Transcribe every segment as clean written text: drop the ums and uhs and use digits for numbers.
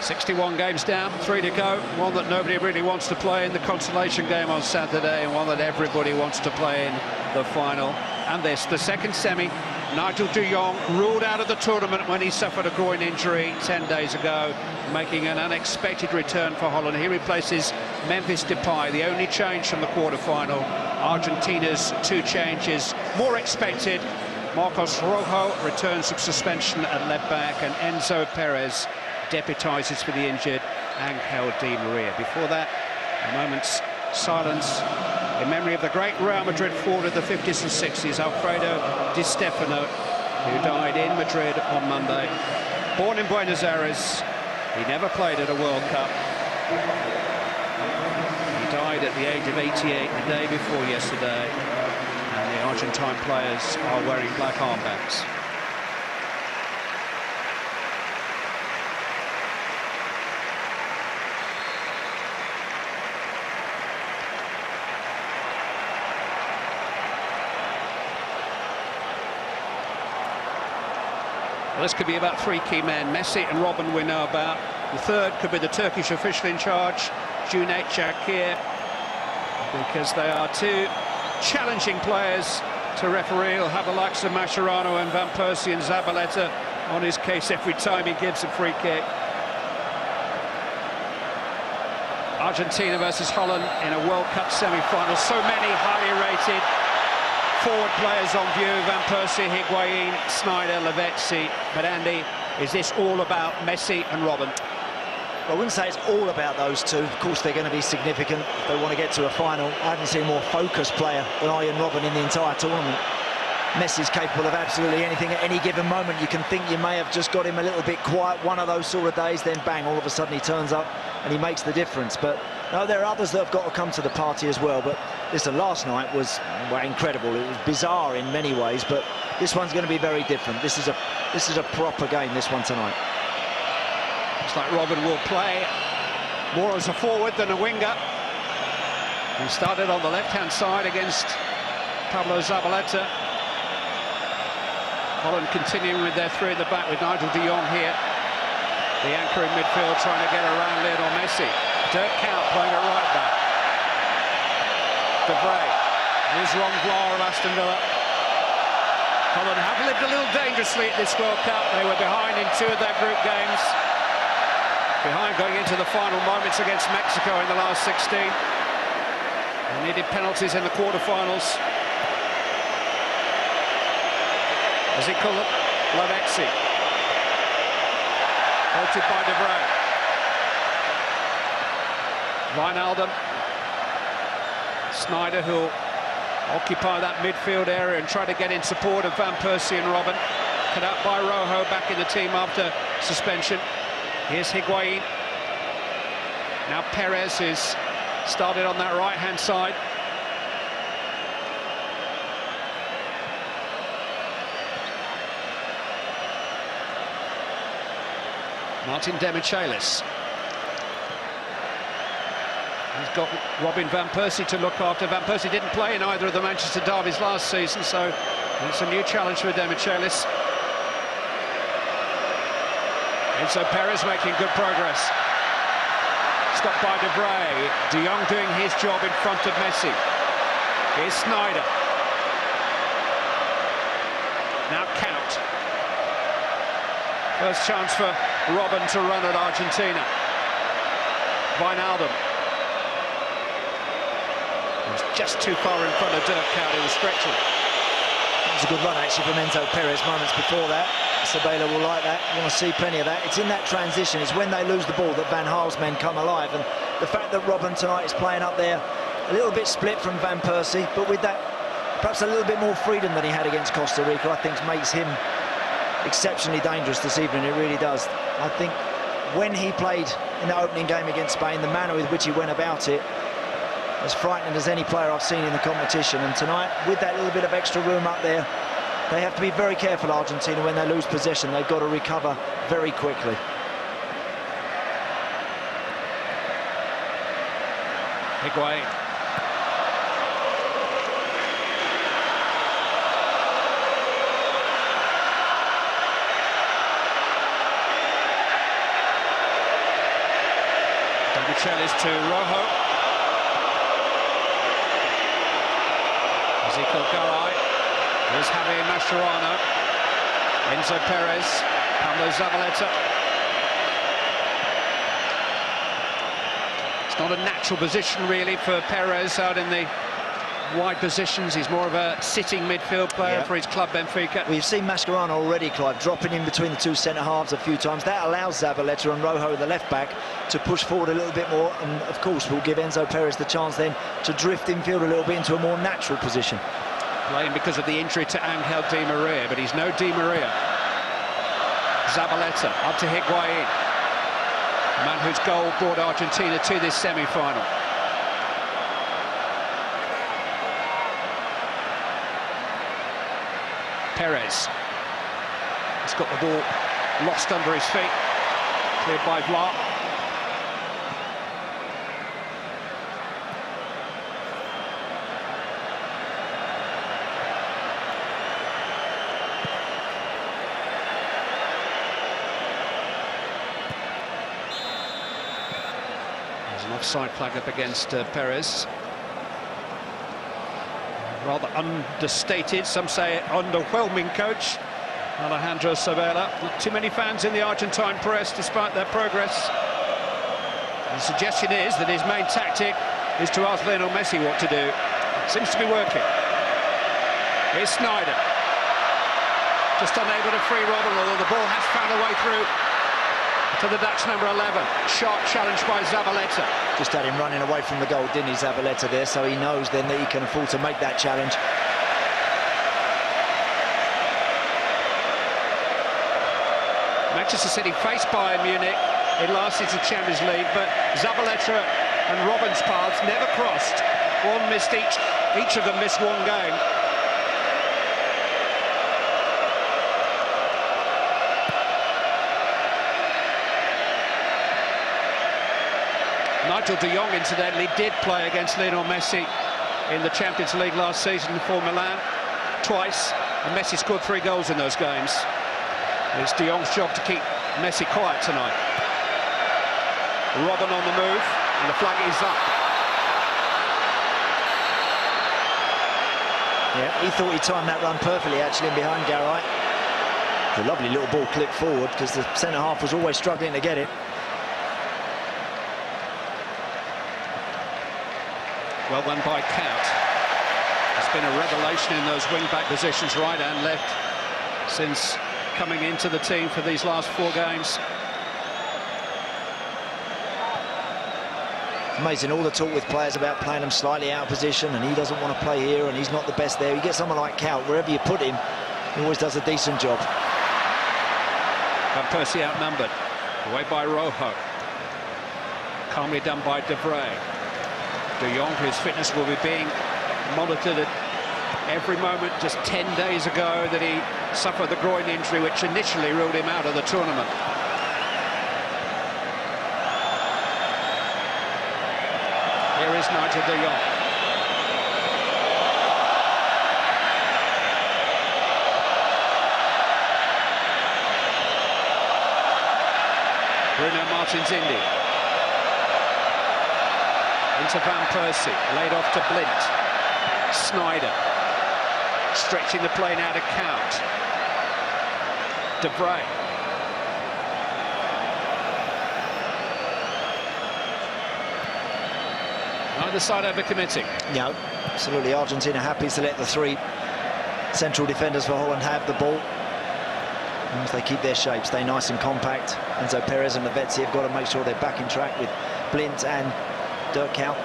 61 games down, 3 to go. One that nobody really wants to play in the consolation game on Saturday, and one that everybody wants to play in the final. And this, the second semi. Nigel de Jong ruled out of the tournament when he suffered a groin injury 10 days ago, making an unexpected return for Holland. He replaces Memphis Depay, the only change from the quarter-final. Argentina's 2 changes, more expected. Marcos Rojo returns from suspension at left back, and Enzo Perez deputises for the injured Angel Di Maria. Before that, a moment's silence in memory of the great Real Madrid forward of the 50s and 60s, Alfredo Di Stefano, who died in Madrid on Monday. Born in Buenos Aires, he never played at a World Cup. He died at the age of 88 the day before yesterday, and the Argentine players are wearing black armbands. Well, this could be about 3 key men. Messi and Robben we know about. The third could be the Turkish official in charge, Cüneyt Çakır, because they are 2 challenging players to referee. He'll have the likes of Mascherano and Van Persie and Zabaleta on his case every time he gives a free kick. Argentina versus Holland in a World Cup semi-final. So many highly rated forward players on view: Van Persie, Higuain, Sneijder, Lavezzi. But Andy, is this all about Messi and Robben? Well, I wouldn't say it's all about those 2. Of course, they're going to be significant if they want to get to a final. I haven't seen a more focused player than Arjen Robben in the entire tournament. Messi's capable of absolutely anything at any given moment. You can think you may have just got him a little bit quiet one of those sort of days, then bang, all of a sudden he turns up and he makes the difference. But no, there are others that have got to come to the party as well. But listen, last night was, well, incredible. It was bizarre in many ways, but this one's going to be very different. This is a proper game, this one tonight. Looks like Robben will play more as a forward than a winger. He started on the left-hand side against Pablo Zabaleta. Holland continuing with their 3 at the back with Nigel de Jong here. The anchor in midfield trying to get around Lionel Messi. Dirk Kuyt playing at right back. De Vrij. Here's Ron Vlaar of Aston Villa. Holland have lived a little dangerously at this World Cup. They were behind in 2 of their group games. Behind going into the final moments against Mexico in the last 16. They needed penalties in the quarter-finals. As he called it, Lavezzi. Voted by De Vrij. Wijnaldum. Sneijder, who'll occupy that midfield area and try to get in support of Van Persie and Robben. Cut out by Rojo, back in the team after suspension. Here's Higuain. Now Perez, who's started on that right-hand side. Martin Demichelis. He's got Robin Van Persie to look after. Van Persie didn't play in either of the Manchester derbies last season, so it's a new challenge for Demichelis. Enzo Perez making good progress. Stopped by De Vrij. De Jong doing his job in front of Messi. Here's Sneijder. Now Kuyt. First chance for Robben to run at Argentina. Wijnaldum. He was just too far in front of Dirk Kuyt. He was stretching. It was a good run actually from Enzo Perez moments before that. Sabela will like that. You want to see plenty of that. It's in that transition. It's when they lose the ball that Van Gaal's men come alive. And the fact that Robben tonight is playing up there a little bit split from Van Persie, but with that perhaps a little bit more freedom than he had against Costa Rica, I think makes him exceptionally dangerous this evening. It really does. I think when he played in the opening game against Spain, the manner with which he went about it, as frightening as any player I've seen in the competition. And tonight, with that little bit of extra room up there, they have to be very careful, Argentina, when they lose possession. They've got to recover very quickly. Higuain. Michel is to Rojo. Ezekiel Garay. Here's Javier Mascherano. Enzo Perez. Pablo Zabaleta. It's not a natural position really for Perez out in the wide positions. He's more of a sitting midfield player for his club Benfica. We've seen Mascherano already, Clive, dropping in between the two centre-halves a few times. That allows Zabaleta and Rojo, the left-back, to push forward a little bit more, and of course will give Enzo Perez the chance then to drift infield a little bit into a more natural position. Playing because of the injury to Angel Di Maria, but he's no Di Maria. Zabaleta up to Higuain. The man whose goal brought Argentina to this semi-final. Perez. He's got the ball lost under his feet. Cleared by Vla. There's an offside flag up against Perez. Rather understated, some say underwhelming coach, Alejandro Sabella. Not too many fans in the Argentine press despite their progress. The suggestion is that his main tactic is to ask Lionel Messi what to do. It seems to be working. Here's Sneijder. Just unable to free Robben, although the ball has found a way through to the Dutch number 11. Sharp challenge by Zabaleta. Just had him running away from the goal, didn't he, Zabaleta there, so he knows then that he can afford to make that challenge. Manchester City faced Bayern Munich in last season's Champions League, but Zabaleta and Robben's paths never crossed. One missed each of them missed one game. Nigel de Jong, incidentally, did play against Lionel Messi in the Champions League last season for Milan twice, and Messi scored 3 goals in those games. It's de Jong's job to keep Messi quiet tonight. Robben on the move, and the flag is up. Yeah, he thought he timed that run perfectly, actually, in behind Garay. A lovely little ball clipped forward, because the centre-half was always struggling to get it. Well done by Count. It's been a revelation in those wing-back positions, right and left, since coming into the team for these last 4 games. Amazing, all the talk with players about playing them slightly out of position, and he doesn't want to play here, and he's not the best there. You get someone like Count, wherever you put him, he always does a decent job. Van Persie outnumbered, away by Rojo. Calmly done by De Vrij. De Jong, whose fitness will be being monitored at every moment. Just 10 days ago that he suffered the groin injury, which initially ruled him out of the tournament. Here is Nigel de Jong. Bruno Martins Indy. Into Van Persie, laid off to Blind. Sneijder, stretching the play now to Count. De Vrij. Neither side overcommitting. No, absolutely. Argentina happy to let the 3 central defenders for Holland have the ball. As they keep their shape, stay nice and compact. Enzo Perez and Lavezzi have got to make sure they're back in track with Blint and Dirk Kuyt.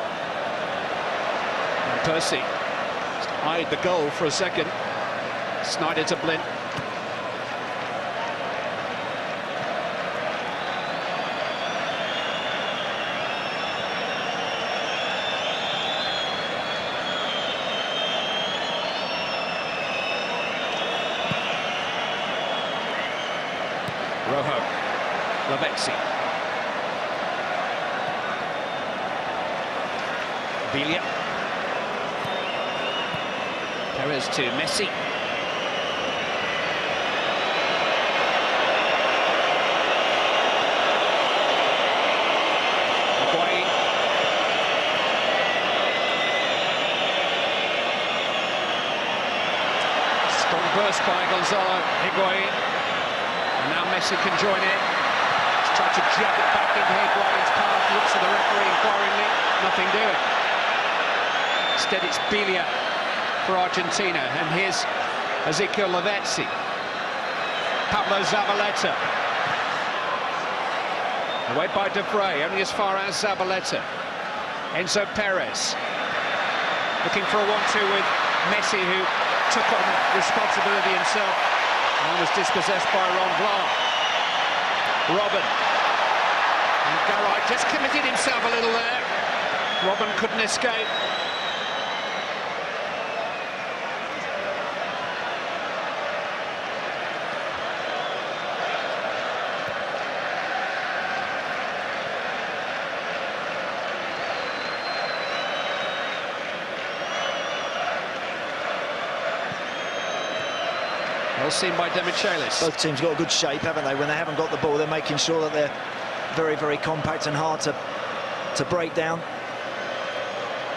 And Persie eyed the goal for a second. Sneijder to Blint. Rojo, Lavezzi. Villa. Perez to Messi. Higuain. burst by Gonzalo Higuain. And now Messi can join in. He's tried to jab it back into Higuain's path, looks at the referee inquiringly, nothing doing. Instead it's Bilia for Argentina, and here's Ezequiel Lavezzi. Pablo Zabaleta. Away by De Vrij, only as far as Zabaleta. Enzo Perez. Looking for a 1-2 with Messi, who took on responsibility himself and was dispossessed by Ron Vlaar. Robben. And Garay just committed himself a little there. Robben couldn't escape. Well seen by Demichelis. Both teams got a good shape, haven't they? When they haven't got the ball, they're making sure that they're very, very compact and hard to break down.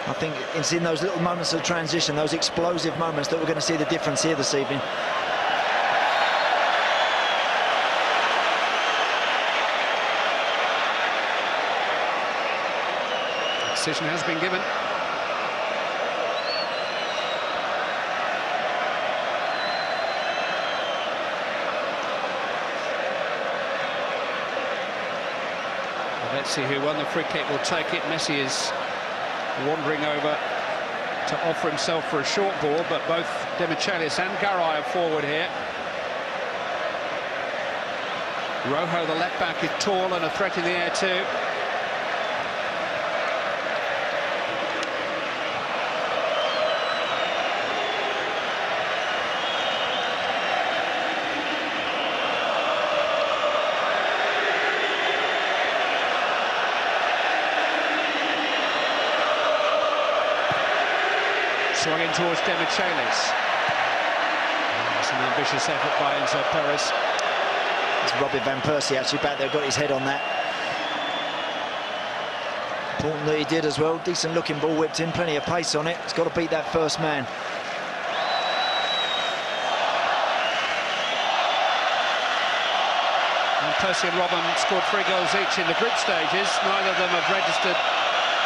I think it's in those little moments of transition, those explosive moments, that we're going to see the difference here this evening. Decision has been given. Messi, who won the free kick, will take it. Messi is wandering over to offer himself for a short ball, but both Demichelis and Garay are forward here. Rojo, the left back, is tall and a threat in the air too. Swung in towards Demichelis. That's an ambitious effort by Enzo Perez. It's Robin van Persie actually back there, got his head on that. Important that he did as well. Decent looking ball whipped in, plenty of pace on it. He's got to beat that first man. And Persie and Robben scored 3 goals each in the group stages. Neither of them have registered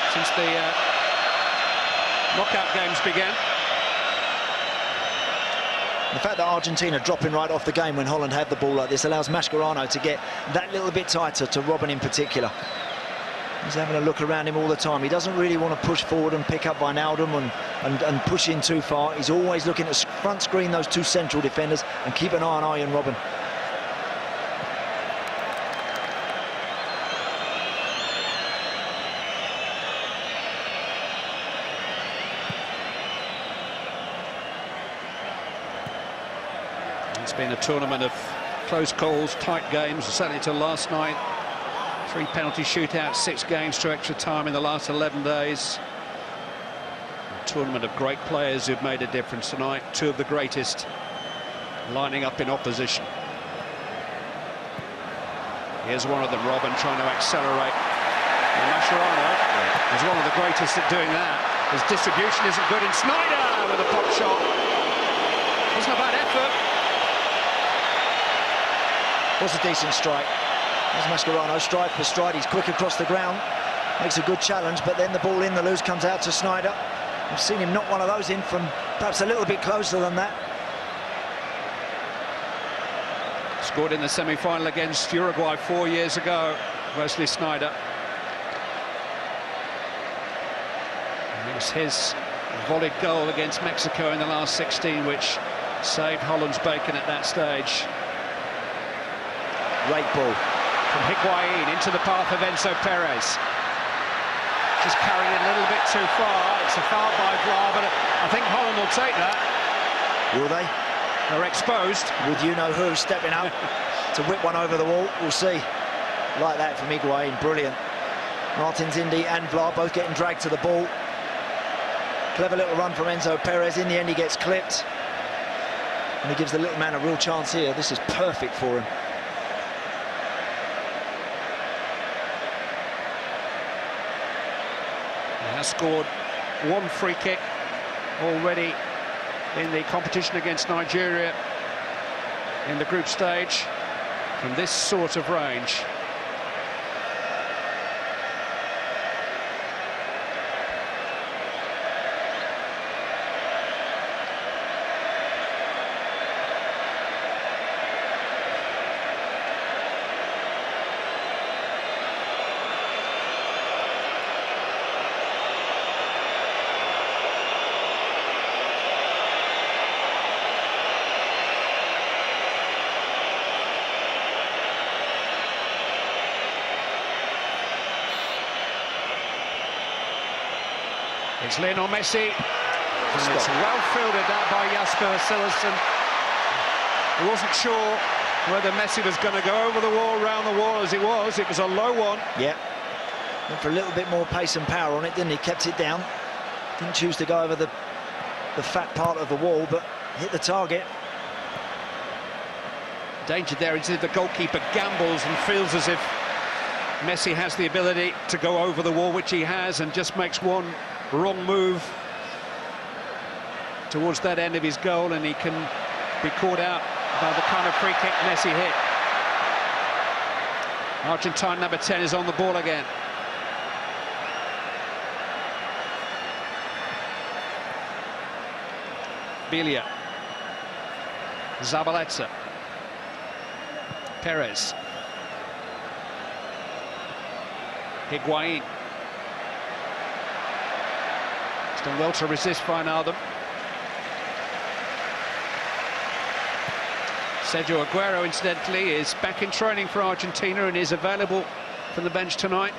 since the knockout games began. The fact that Argentina dropping right off the game when Holland had the ball like this allows Mascherano to get that little bit tighter to Robben in particular. He's having a look around him all the time. He doesn't really want to push forward and pick up Wijnaldum and push in too far. He's always looking to front screen those two central defenders and keep an eye on Arjen Robben. It's been a tournament of close calls, tight games, certainly till last night. 3 penalty shootouts, 6 games to extra time in the last 11 days. A tournament of great players who've made a difference tonight. 2 of the greatest lining up in opposition. Here's one of them, Robben, trying to accelerate. And Mascherano is one of the greatest at doing that. His distribution isn't good, and Sneijder with a pop shot. Wasn't a bad effort. Was a decent strike. There's Mascherano, stride for stride. He's quick across the ground, makes a good challenge, but then the ball in the loose comes out to Sneijder. I've seen him knock one of those in from perhaps a little bit closer than that. Scored in the semi-final against Uruguay 4 years ago, Wesley Sneijder. And it was his volleyed goal against Mexico in the last 16 which saved Holland's bacon at that stage. Great ball from Higuain into the path of Enzo Perez. Just carrying it a little bit too far. It's a foul by Vlaar, but I think Holland will take that. Will they? They're exposed. With you-know-who stepping up to whip one over the wall. We'll see. Like that from Higuain. Brilliant. Martins Indy and Vlaar both getting dragged to the ball. Clever little run from Enzo Perez. In the end, he gets clipped. And he gives the little man a real chance here. This is perfect for him. He has scored 1 free kick already in the competition against Nigeria in the group stage from this sort of range. It's Lionel Messi, and it's well fielded out by Jasper Sillerson. He wasn't sure whether Messi was going to go over the wall, round the wall as it was. It was a low one. Yeah, went for a little bit more pace and power on it, didn't he? Kept it down. Didn't choose to go over the fat part of the wall, but hit the target. Danger there is if the goalkeeper gambles and feels as if Messi has the ability to go over the wall, which he has, and just makes one wrong move towards that end of his goal, and he can be caught out by the kind of free kick Messi hit. Argentine number 10 is on the ball again. Bilia, Zabaleta, Perez, Higuain. He's done well to resist Wijnaldum. Sergio Aguero, incidentally, is back in training for Argentina and is available from the bench tonight.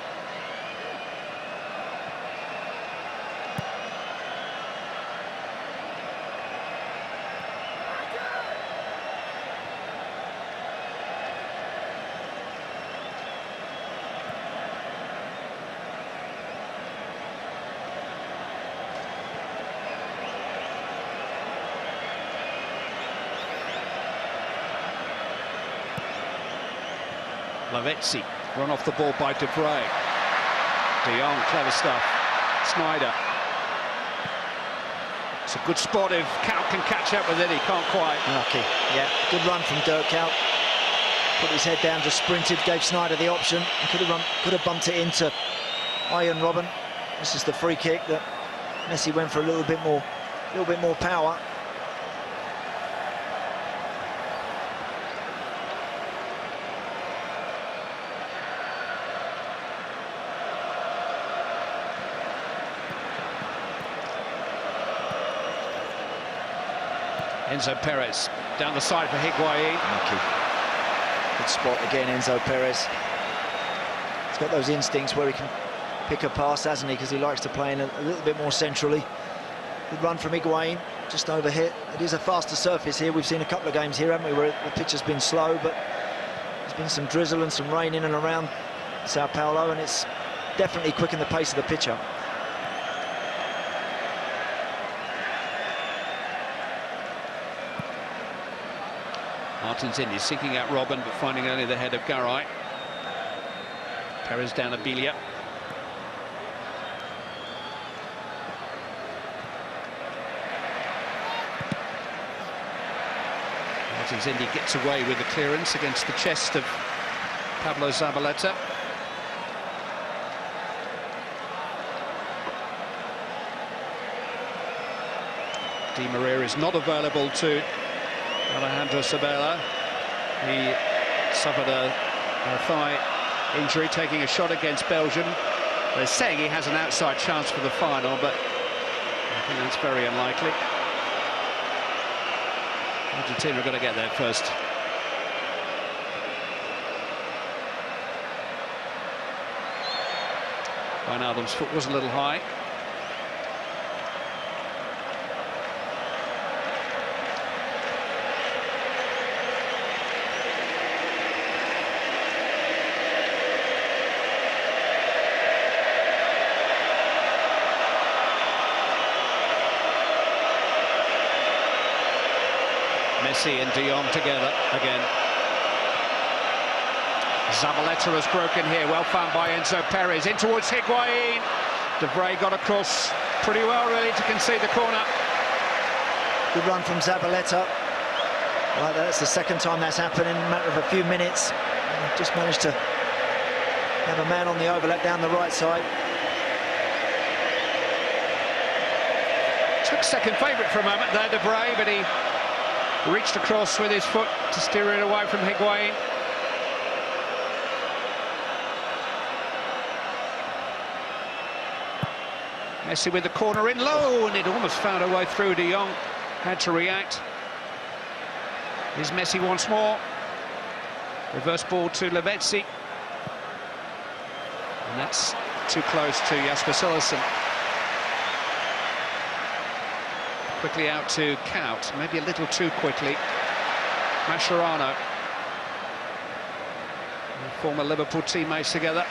Lavezzi, run off the ball by De Vrij. De Jong, clever stuff. Sneijder. It's a good spot if Kuyt can catch up with it, he can't quite. Lucky, yeah. Good run from Dirk Kuyt. Put his head down, just sprinted, gave Sneijder the option. He could have bumped it into Arjen Robben. This is the free kick that Messi went for a little bit more power. Enzo Perez down the side for Higuain. Lucky. Good spot again, Enzo Perez. He's got those instincts where he can pick a pass, hasn't he? Because he likes to play in a little bit more centrally. Good run from Higuain, just overhit. It is a faster surface here. We've seen a couple of games here, haven't we, where the pitch has been slow, but there's been some drizzle and some rain in and around Sao Paulo, and it's definitely quickened the pace of the pitch up. Martins in, he's seeking out Robben, but finding only the head of Garay. Perez down to Bilia. Martins Indy gets away with the clearance against the chest of Pablo Zabaleta. Di Maria is not available to Alejandro Sabella. He suffered a thigh injury taking a shot against Belgium. They're saying he has an outside chance for the final, but I think that's very unlikely. Argentina are going to get there first. Wijnaldum's foot was a little high. Messi and De Jong together again. Zabaleta has broken here, well found by Enzo Perez, in towards Higuain. De Vrij got across pretty well really to concede the corner. Good run from Zabaleta. Right, that's the second time that's happened in a matter of a few minutes. Just managed to have a man on the overlap down the right side. Took second favourite for a moment there, De Vrij, but he reached across with his foot to steer it away from Higuain. Messi with the corner in low, and it almost found a way through. De Jong had to react. Here's Messi once more. Reverse ball to Lavezzi. And that's too close to Jasper Cillessen. Quickly out to Kout, maybe a little too quickly. Mascherano. Former Liverpool teammates together.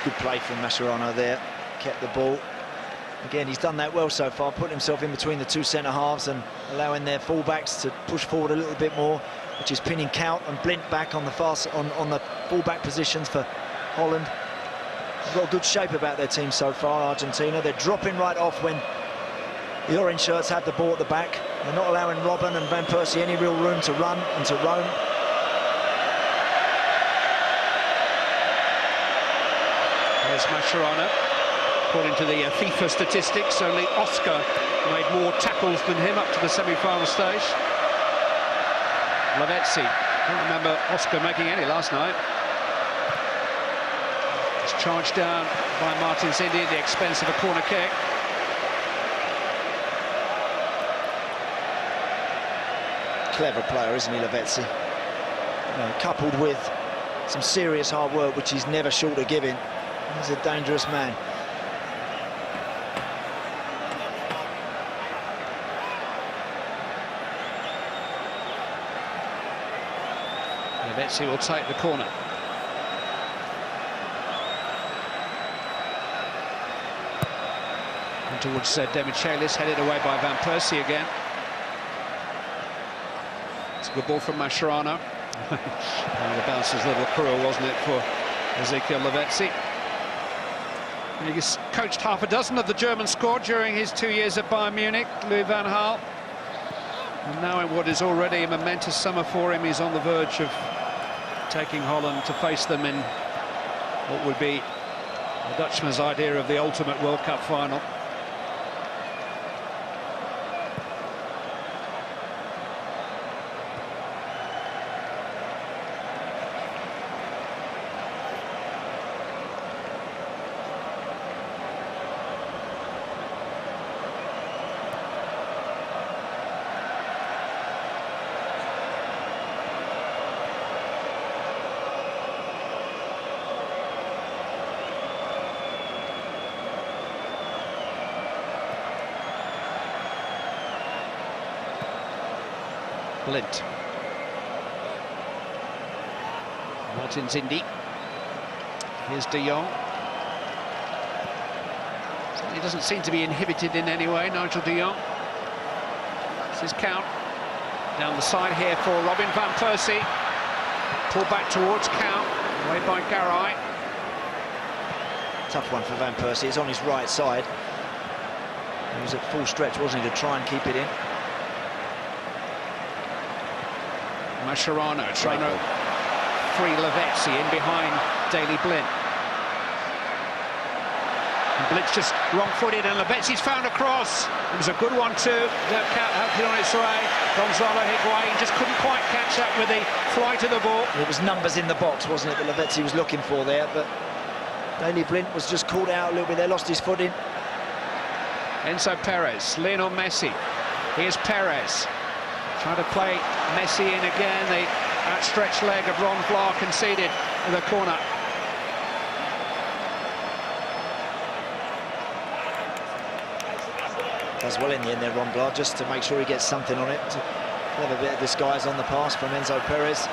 Good play from Mascherano there, kept the ball. Again, he's done that well so far, put himself in between the two centre-halves and allowing their full-backs to push forward a little bit more, which is pinning Kout and Blint back on the on the full-back positions for Holland. They've got a good shape about their team so far, Argentina. They're dropping right off when the orange shirts have the ball at the back. They're not allowing Robben and Van Persie any real room to run and to roam. There's Mascherano. According to the FIFA statistics, only Oscar made more tackles than him up to the semi-final stage. Lavezzi. Can't remember Oscar making any last night. It's charged down by Martins Indi at the expense of a corner kick. Clever player, isn't he, Lavezzi? You know, coupled with some serious hard work, which he's never short of giving. He's a dangerous man. Lavezzi will take the corner. And towards Demichelis, headed away by Van Persie again. It's a good ball from Mascherano. The bounce was a little cruel, wasn't it, for Ezekiel Lavezzi? He's coached half a dozen of the German squad during his 2 years at Bayern Munich, Louis van Gaal. And now in what is already a momentous summer for him, he's on the verge of taking Holland to face them in what would be the Dutchman's idea of the ultimate World Cup final. Blint. Martins Indi. Here's De Jong. He doesn't seem to be inhibited in any way, Nigel De Jong. This is Kout. Down the side here for Robin van Persie. Pulled back towards Kout. Away by Garay. Tough one for Van Persie. It's on his right side. He was at full stretch, wasn't he, to try and keep it in. Mascherano trying to free Lavezzi in behind Daley Blint. And Blint's just wrong-footed, and Lavezzi's found a cross. It was a good one too. That cat helped it on its way. Gonzalo Higuain just couldn't quite catch up with the flight of the ball. It was numbers in the box, wasn't it, that Lavezzi was looking for there, but Daley Blint was just caught out a little bit there, lost his footing. Enzo Perez, Lionel Messi. Here's Perez. Trying to play Messi in again. The outstretched leg of Ron Vlaar conceded in the corner. Does well in the end there, Ron Vlaar, just to make sure he gets something on it. Clever bit of disguise on the pass from Enzo Perez.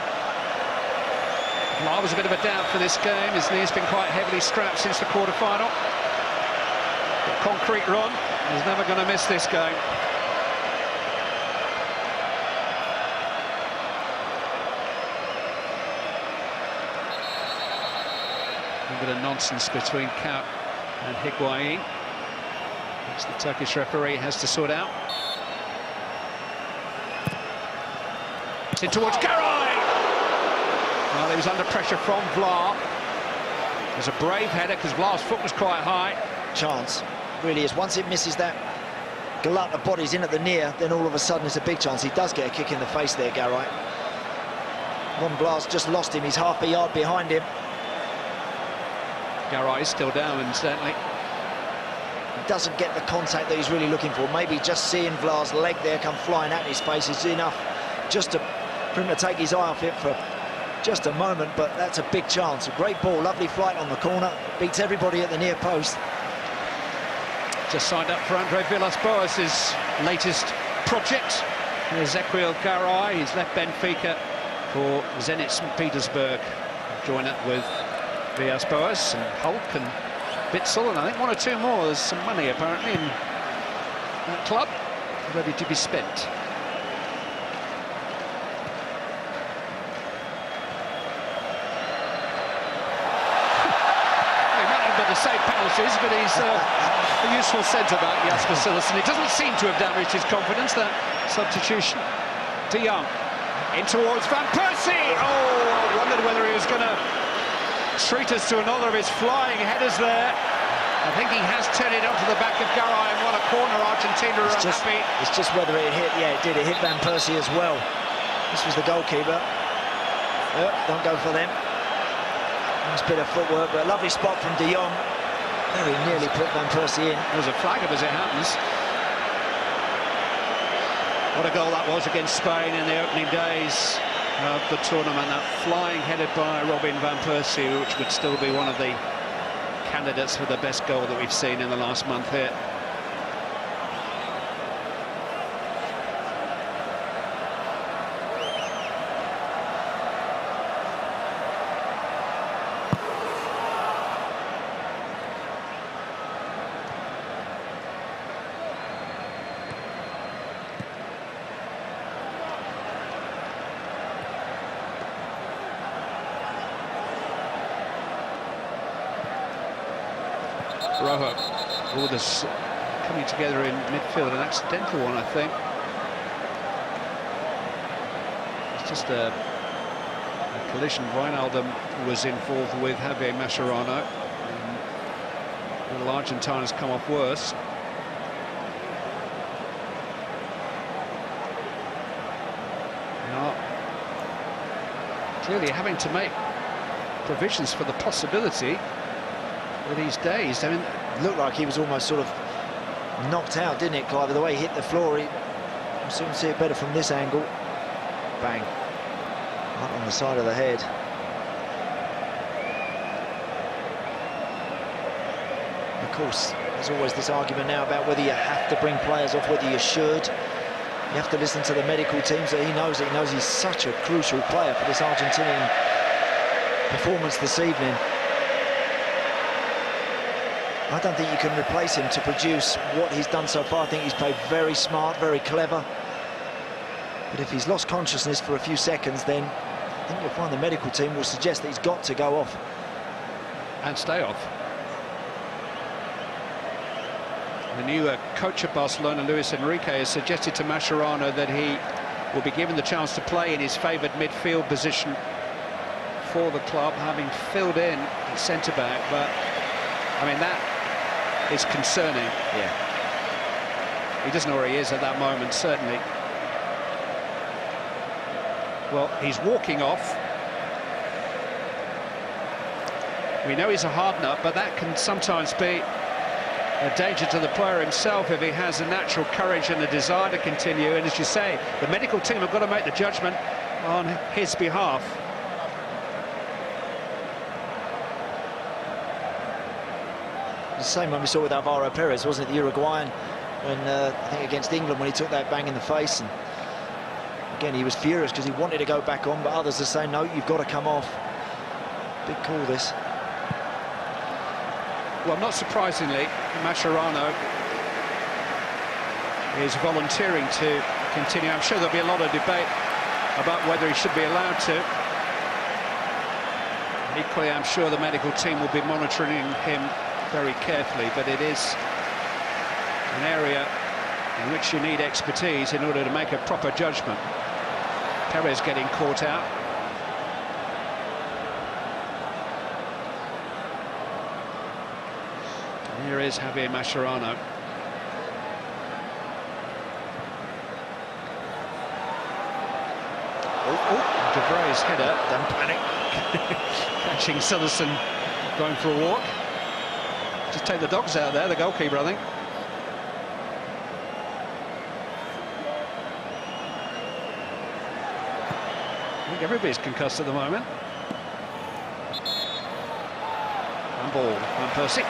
Vlaar was a bit of a doubt for this game. His knee's been quite heavily strapped since the quarter-final. Concrete Ron is never going to miss this game. A bit of nonsense between Kout and Higuain. which the Turkish referee has to sort out. It's in towards Garay. Well, he was under pressure from Vlar. It was a brave header because Vlar's foot was quite high. Chance, really is. Once it misses that glut of bodies in at the near, then all of a sudden it's a big chance. He does get a kick in the face there, Garay. Ron Vlaar's just lost him. He's half a yard behind him. Garay is still down, and certainly he doesn't get the contact that he's really looking for. Maybe just seeing Vlaar's leg there come flying at his face is enough just for him to take his eye off it for just a moment, but that's a big chance. A great ball, lovely flight on the corner, beats everybody at the near post. Just signed up for Andre Villas-Boas' latest project. Ezequiel Garay, he's left Benfica for Zenit St. Petersburg. Join up with Villas-Boas and Hulk and Bitzel, and I think one or two more. There's some money apparently in that club ready to be spent. To save penalties, but he's a useful centre-back, Jasper Cillessen. It doesn't seem to have damaged his confidence, that substitution. De Jong in towards Van Persie. Oh, I wondered whether he was going to treat us to another of his flying headers there. I think he has turned it onto the back of Garay and won a corner. Argentina are happy. It's just whether it hit. Yeah, it did. It hit Van Persie as well. This was the goalkeeper. Don't go for them. Nice bit of footwork, but a lovely spot from De Jong. Very nearly put Van Persie in. There's a flag up as it happens. What a goal that was against Spain in the opening days of the tournament. That flying headed by Robin Van Persie, which would still be one of the candidates for the best goal that we've seen in the last month here. Rojo, all this coming together in midfield, an accidental one, I think. It's just a collision. Wijnaldum was involved with Javier Mascherano. The little Argentine has come off worse. Now, clearly having to make provisions for the possibility these days. I mean, it looked like he was almost sort of knocked out, didn't it, Clive? The way he hit the floor, you'll soon see it better from this angle. Bang. Right on the side of the head. Of course, there's always this argument now about whether you have to bring players off, whether you should. You have to listen to the medical teams that he knows. He knows he's such a crucial player for this Argentinian performance this evening. I don't think you can replace him to produce what he's done so far. I think he's played very smart, very clever. But if he's lost consciousness for a few seconds, then I think you'll find the medical team will suggest that he's got to go off. And stay off. The new coach of Barcelona, Luis Enrique, has suggested to Mascherano that he will be given the chance to play in his favoured midfield position for the club, having filled in at centre-back. But, I mean, that is concerning. Yeah. He doesn't know where he is at that moment, certainly. Well, he's walking off. We know he's a hard nut, but that can sometimes be a danger to the player himself if he has a natural courage and a desire to continue. And as you say, the medical team have got to make the judgment on his behalf. The same one we saw with Alvaro Perez, wasn't it, the Uruguayan, when I think against England, when he took that bang in the face. And again, he was furious because he wanted to go back on, but others are saying, no, you've got to come off. Big call, this. Well, not surprisingly, Mascherano is volunteering to continue. I'm sure there'll be a lot of debate about whether he should be allowed to. Equally, I'm sure the medical team will be monitoring him very carefully, but it is An area in which you need expertise in order to make a proper judgment. Perez getting caught out. And here is Javier Mascherano. De Vrij's header. Don't panic. Catching Sillison going for a walk. Just take the dogs out there, the goalkeeper, I think. I think everybody's concussed at the moment. And ball, Van Persie.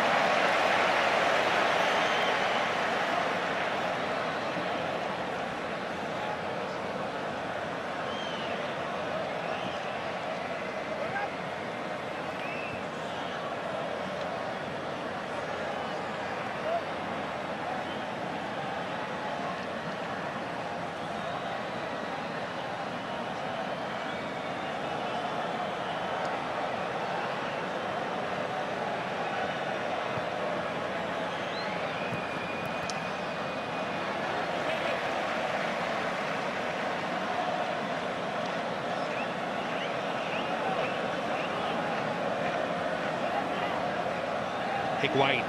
Higlight.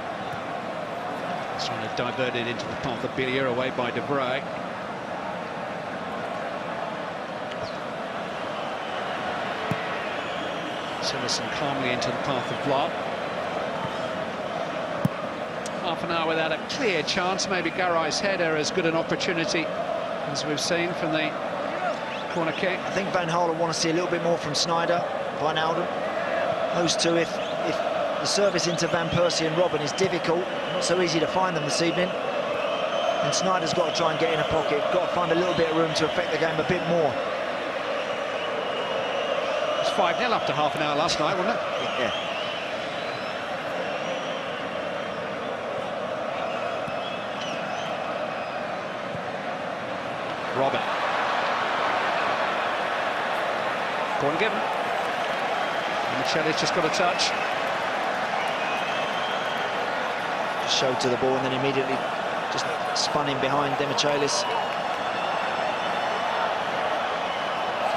He's trying to divert it into the path of Billier, away by De Vrij. Sillison calmly into the path of Vlad. Half an hour without a clear chance. Maybe Garai's header as good an opportunity as we've seen from the corner kick. I think Van Halen want to see a little bit more from Sneijder, Van Alden. Those two, if the service into Van Persie and Robben is difficult, not so easy to find them this evening, and Sneijder's got to try and get in a pocket, got to find a little bit of room to affect the game a bit more. It was 5-0 after half an hour last night, wasn't it? Yeah. Robben. Corner given. And Michelle's just got a touch. Showed to the ball and then immediately just spun in behind Demichelis.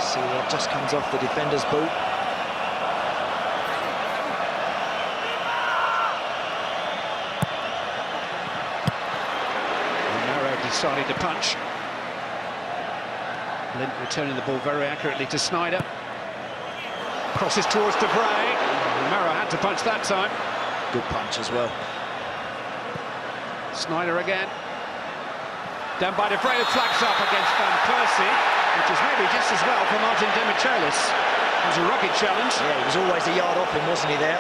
See that just comes off the defender's boot. Romero decided to punch. Lint returning the ball very accurately to Sneijder. Crosses towards De Vrij. Romero had to punch that time. Good punch as well. Sneijder again. Down by De Vrij, who flags up against Van Persie, which is maybe just as well for Martin Demichelis. It was a rugged challenge. Yeah, he was always a yard off him, wasn't he, there?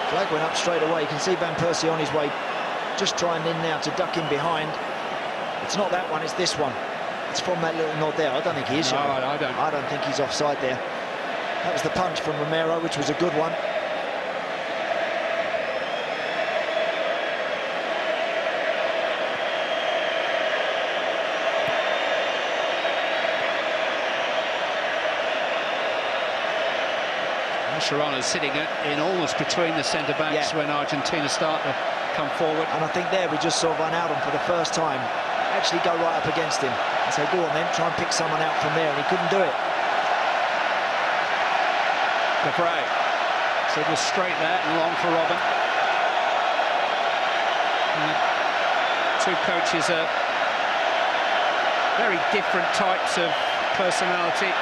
Flag went up straight away. You can see Van Persie on his way, just trying in now to duck in behind. It's not that one, it's this one. It's from that little nod there. I don't think he is. No, I don't. I don't think he's offside there. That was the punch from Romero, which was a good one. Mascherano's sitting in almost between the centre-backs when Argentina start to come forward. And I think there we just saw Van Alden for the first time actually go right up against him and say, go on then, try and pick someone out from there, and he couldn't do it. De Vrij. So it was straight there and long for Robben. And the two coaches are very different types of personality.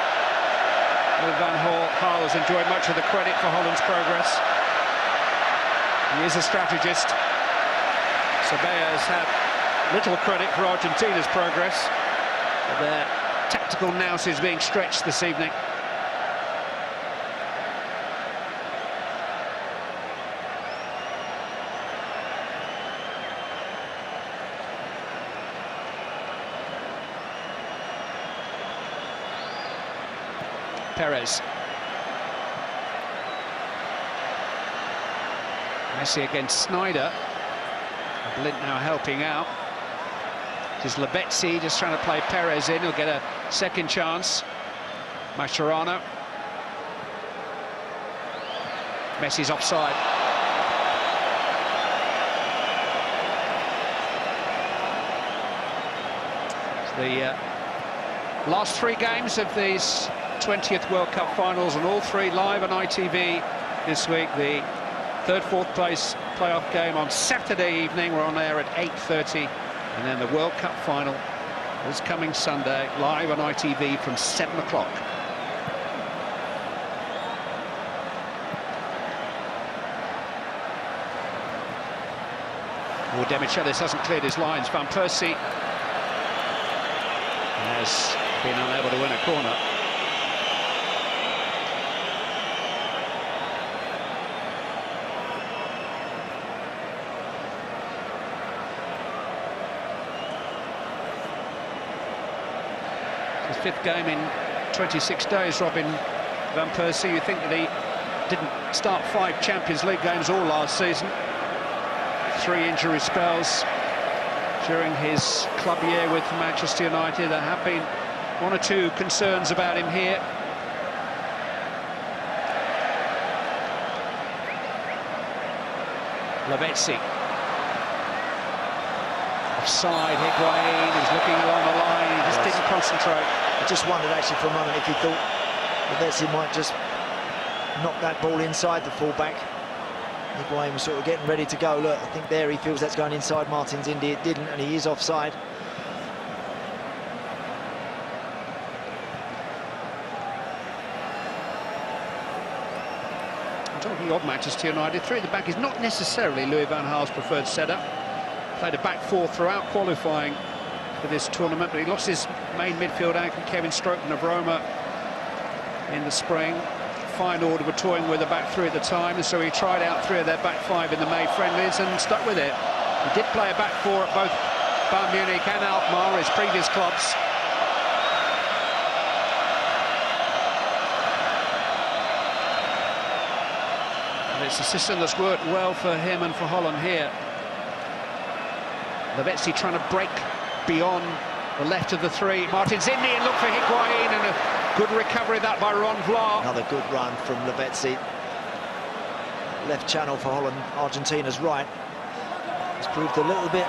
Van Gaal has enjoyed much of the credit for Holland's progress. He is a strategist. Sabella has had little credit for Argentina's progress, but their tactical nous is being stretched this evening. Perez. Messi against Sneijder. Lint now helping out. Just Lavezzi just trying to play Perez in. He'll get a second chance. Mascherano. Messi's offside. The last 3 games of these 20th World Cup finals, and all 3 live on ITV this week. The 3rd, 4th place playoff game on Saturday evening. We're on air at 8:30, and then the World Cup final is coming Sunday, live on ITV from 7 o'clock. Well, Demichelis hasn't cleared his lines. Van Persie has been unable to win a corner. His 5th game in 26 days, Robin Van Persie. You think that he didn't start 5 Champions League games all last season. 3 injury spells during his club year with Manchester United. There have been 1 or 2 concerns about him here. Lavezzi. Offside, Higuain is looking along the line, he just didn't concentrate. I just wondered actually for a moment if he thought Lavezzi might just knock that ball inside the fullback. Higuain was sort of getting ready to go. Look, I think there he feels that's going inside Martins Indi. It didn't, and he is offside. Talking of Manchester United, 3 at the back is not necessarily Louis van Gaal's preferred setup. Played a back 4 throughout qualifying for this tournament, but he lost his main midfield anchor, Kevin Strootman of Roma, in the spring. Fine order were toying with a back 3 at the time, and so he tried out 3 of their back 5 in the May friendlies and stuck with it. He did play a back 4 at both Bayern Munich and Alkmaar, his previous clubs. And it's a system that's worked well for him and for Holland here. Lavezzi trying to break beyond the left of the 3. Martins Indi, and look for Higuain, and a good recovery that by Ron Vlaar. Another good run from Lavezzi. Left channel for Holland, Argentina's right. It's proved a little bit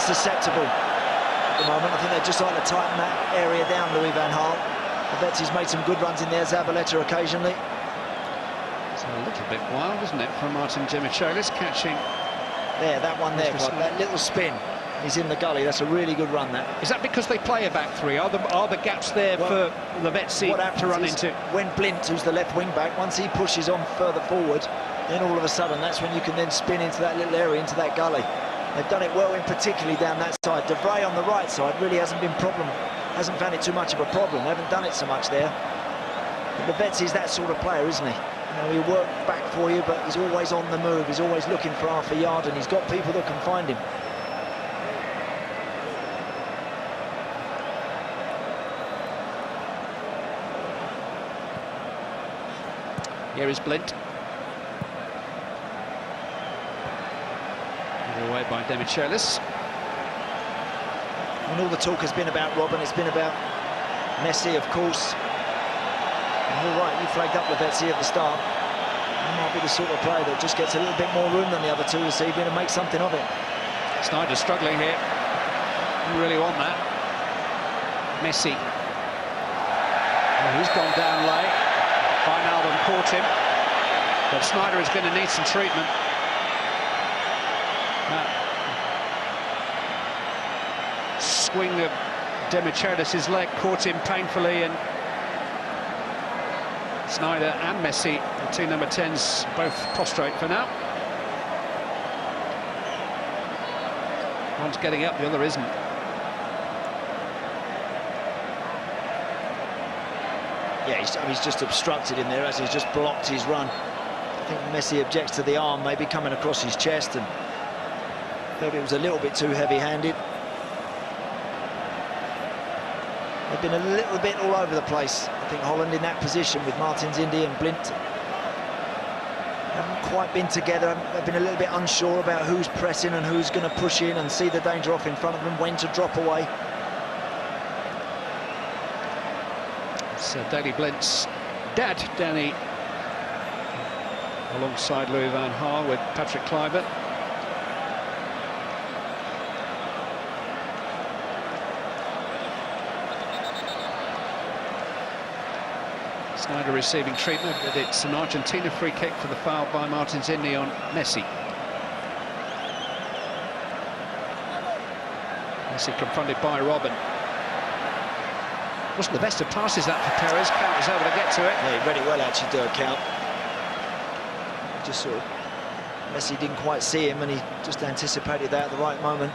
susceptible at the moment. I think they'd just like to tighten that area down, Louis van Gaal. Lavezzi's made some good runs in there, Zabaleta occasionally. It's a little bit wild, isn't it, from Martin Demichelis catching. There, that one there, that little spin. He's in the gully. That's a really good run, that. Is that because they play a back 3? Are the gaps there for Lavezzi to run into? When Blint, who's the left wing back, once he pushes on further forward, then all of a sudden that's when you can then spin into that little area, into that gully. They've done it well, in particularly down that side. De Vrij on the right side really hasn't found it too much of a problem. They haven't done it so much there. But Lavezzi's that sort of player, isn't he? You know, he'll work back for you, but he's always on the move. He's always looking for half a yard, and he's got people that can find him. Here is Blint. Away by Demichelis. And all the talk has been about Robin, it's been about Messi, of course. And you're right, you flagged up Lavezzi at the start. He might be the sort of player that just gets a little bit more room than the other 2 this evening and makes something of it. Snyder struggling here. You really want that. Messi. Well, he's gone down late. Wijnaldum caught him, but Snyder is going to need some treatment. Swing of Demichelis' leg caught him painfully, and Snyder and Messi, the 2 number 10s, both prostrate for now. One's getting up, the other isn't. Yeah, he's just obstructed him there as he's just blocked his run. I think Messi objects to the arm maybe coming across his chest, and felt it was a little bit too heavy-handed. They've been a little bit all over the place. I think Holland in that position with Martins Indi and Blint haven't quite been together. They've been a little bit unsure about who's pressing and who's going to push in and see the danger off in front of them, when to drop away. Daley Blint's dad, Danny, alongside Louis van Gaal with Patrick Kluivert. Snyder receiving treatment, but it's an Argentina free kick for the foul by Martins Indy on Messi. Messi confronted by Robben. Wasn't the best of passes that for Perez. Count was able to get to it. Yeah, he read it well actually, do a count. Just sort of, Messi didn't quite see him and he just anticipated that at the right moment.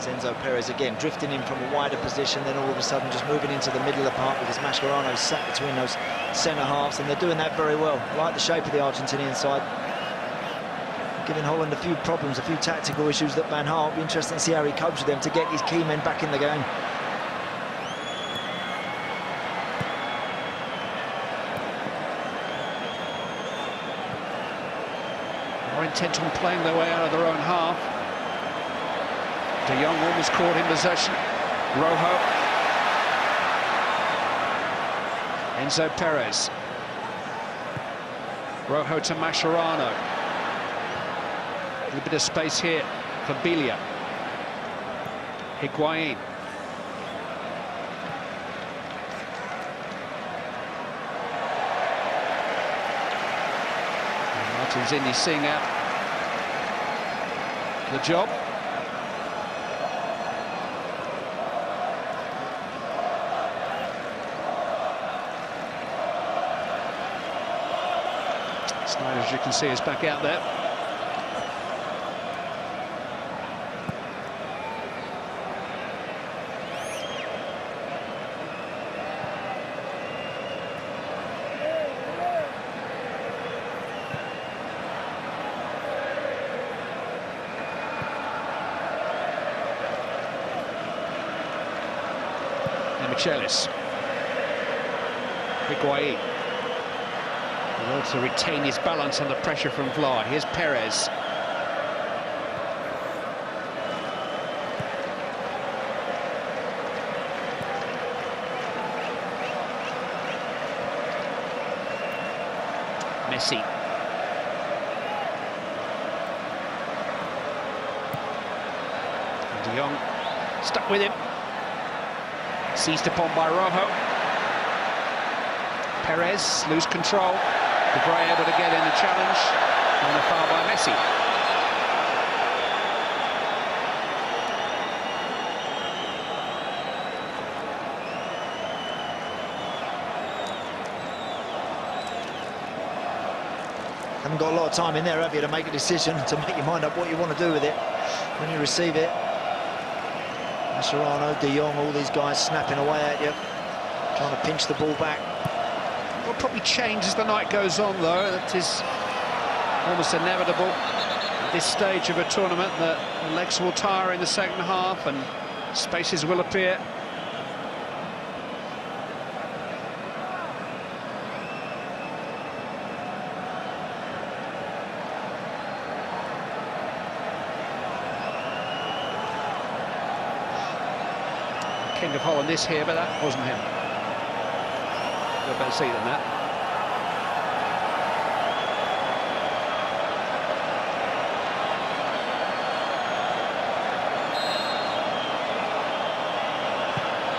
Enzo Perez again drifting in from a wider position, then all of a sudden just moving into the middle of the park because Mascherano's sat between those centre halves, and they're doing that very well. I like the shape of the Argentinian side, giving Holland a few problems, a few tactical issues that Van Gaal will be interesting to see how he copes with them to get his key men back in the game. More intent on playing their way out of their own half. De Jong almost caught in possession. Rojo. Enzo Perez. Rojo to Mascherano. A little bit of space here for Bilia. Higuain. Martins Indy seeing out the job. Snyder, as you can see, is back out there. Michelis. Higuain. In order to retain his balance under pressure from Vlaar. Here's Perez. Messi. De Jong stuck with him. Seized upon by Rojo. Perez, lose control. De Vrij able to get in the challenge. And a foul by Messi. Haven't got a lot of time in there, have you, to make a decision, to make your mind up what you want to do with it when you receive it. Mascherano, De Jong, all these guys snapping away at you, trying to pinch the ball back. Will probably change as the night goes on, though. That is almost inevitable at this stage of a tournament, that the legs will tire in the second half and spaces will appear. King of Holland is here, but that wasn't him. Got a better seat than that.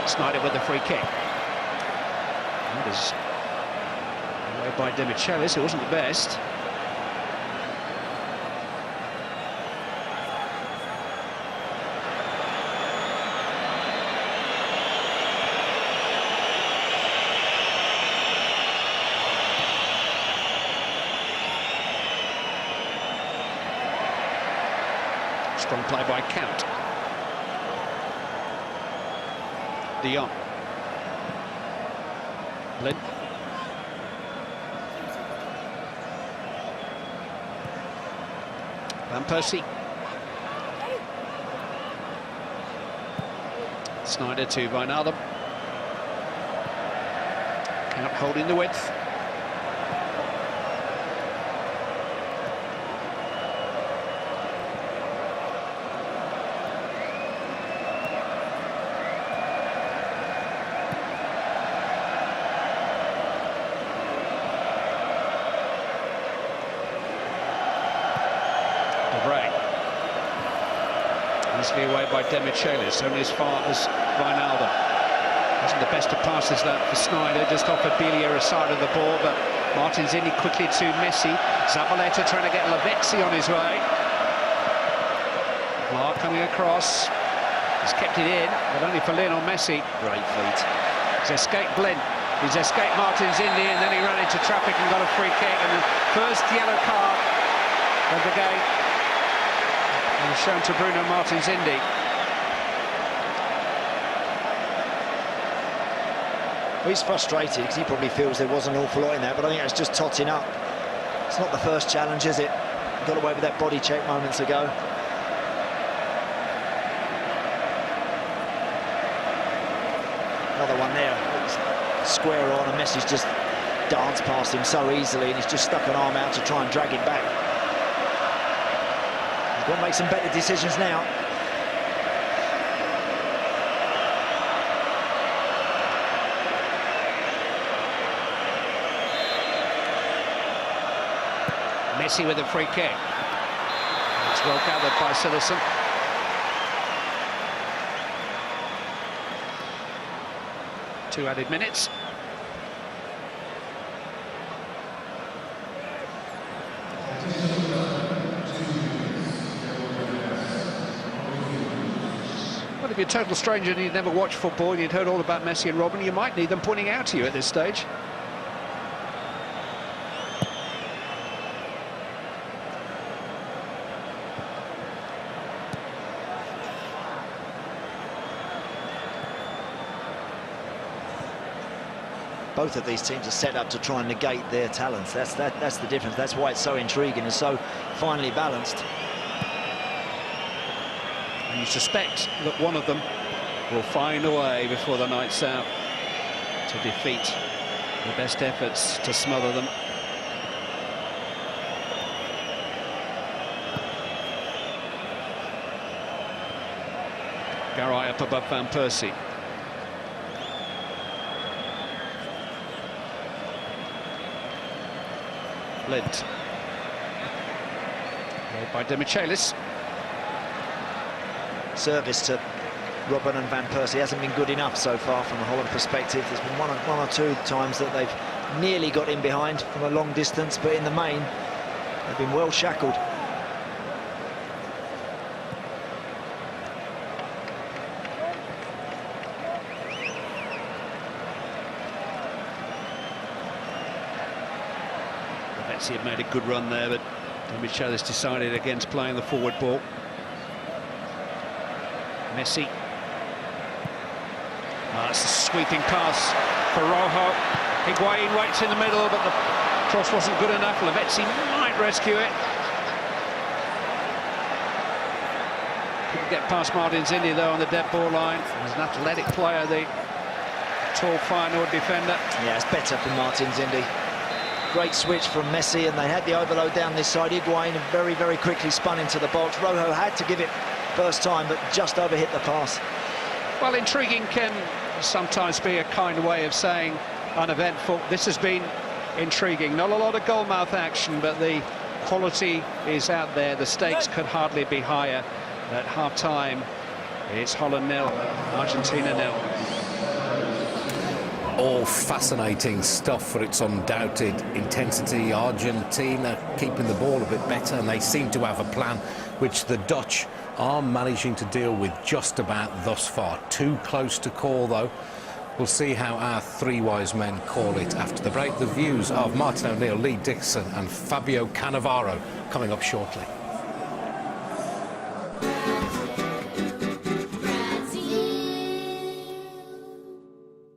Snyder with the free kick. That is away by De Michelis. It wasn't the best. Strong play by Count. De Jong. Blind. Van Persie. Snyder to Wijnaldum. Count holding the width. Easily away by Demichelis, only as far as Wijnaldum. Wasn't the best of passes that for Sneijder, just offered Belia a side of the ball, but Martins Indi quickly to Messi. Zabaleta trying to get Lavezzi on his way. Clark coming across. He's kept it in, but only for Lionel Messi. Great feet. He's escaped Blin. He's escaped Martins Indi, and then he ran into traffic and got a free kick. And the first yellow card of the game was shown to Bruno Martins Indi. Well, he's frustrated because he probably feels there was an awful lot in there, but I think it's just totting up. It's not the first challenge, is it? Got away with that body check moments ago. Another one there. It's square on, and Messi's just danced past him so easily, and he's just stuck an arm out to try and drag him back. He's got to make some better decisions now. Messi with a free kick. It's well gathered by Citizen. Two added minutes. Well, if you're a total stranger and you'd never watched football and you'd heard all about Messi and Robben, you might need them pointing out to you at this stage. Both of these teams are set up to try and negate their talents. That's the difference. That's why it's so intriguing and so finely balanced. And you suspect that one of them will find a way before the night's out to defeat the best efforts to smother them. Garay up above Van Persie. Blind. By Demichelis. Service to Robben and Van Persie hasn't been good enough so far from a Holland perspective. There's been one or two times that they've nearly got in behind from a long distance, but in the main, they've been well shackled. He had made a good run there, but Demichelis decided against playing the forward ball. Messi. That's a sweeping pass for Rojo. Higuain waits in the middle, but the cross wasn't good enough. Lavezzi might rescue it. Couldn't get past Martins Indi though on the dead ball line. He's an athletic player, the tall Feyenoord defender. Yeah, it's better for Martins Indi. Great switch from Messi, and they had the overload down this side. Higuain very, very quickly spun into the box. Rojo had to give it first time, but just overhit the pass. Well, intriguing can sometimes be a kind way of saying uneventful. This has been intriguing. Not a lot of goalmouth action, but the quality is out there. The stakes could hardly be higher. At half-time, it's Holland 0, Argentina 0. All fascinating stuff for its undoubted intensity. Argentina keeping the ball a bit better, and they seem to have a plan which the Dutch are managing to deal with just about thus far. Too close to call though. We'll see how our three wise men call it after the break. The views of Martin O'Neill, Lee Dixon and Fabio Cannavaro coming up shortly.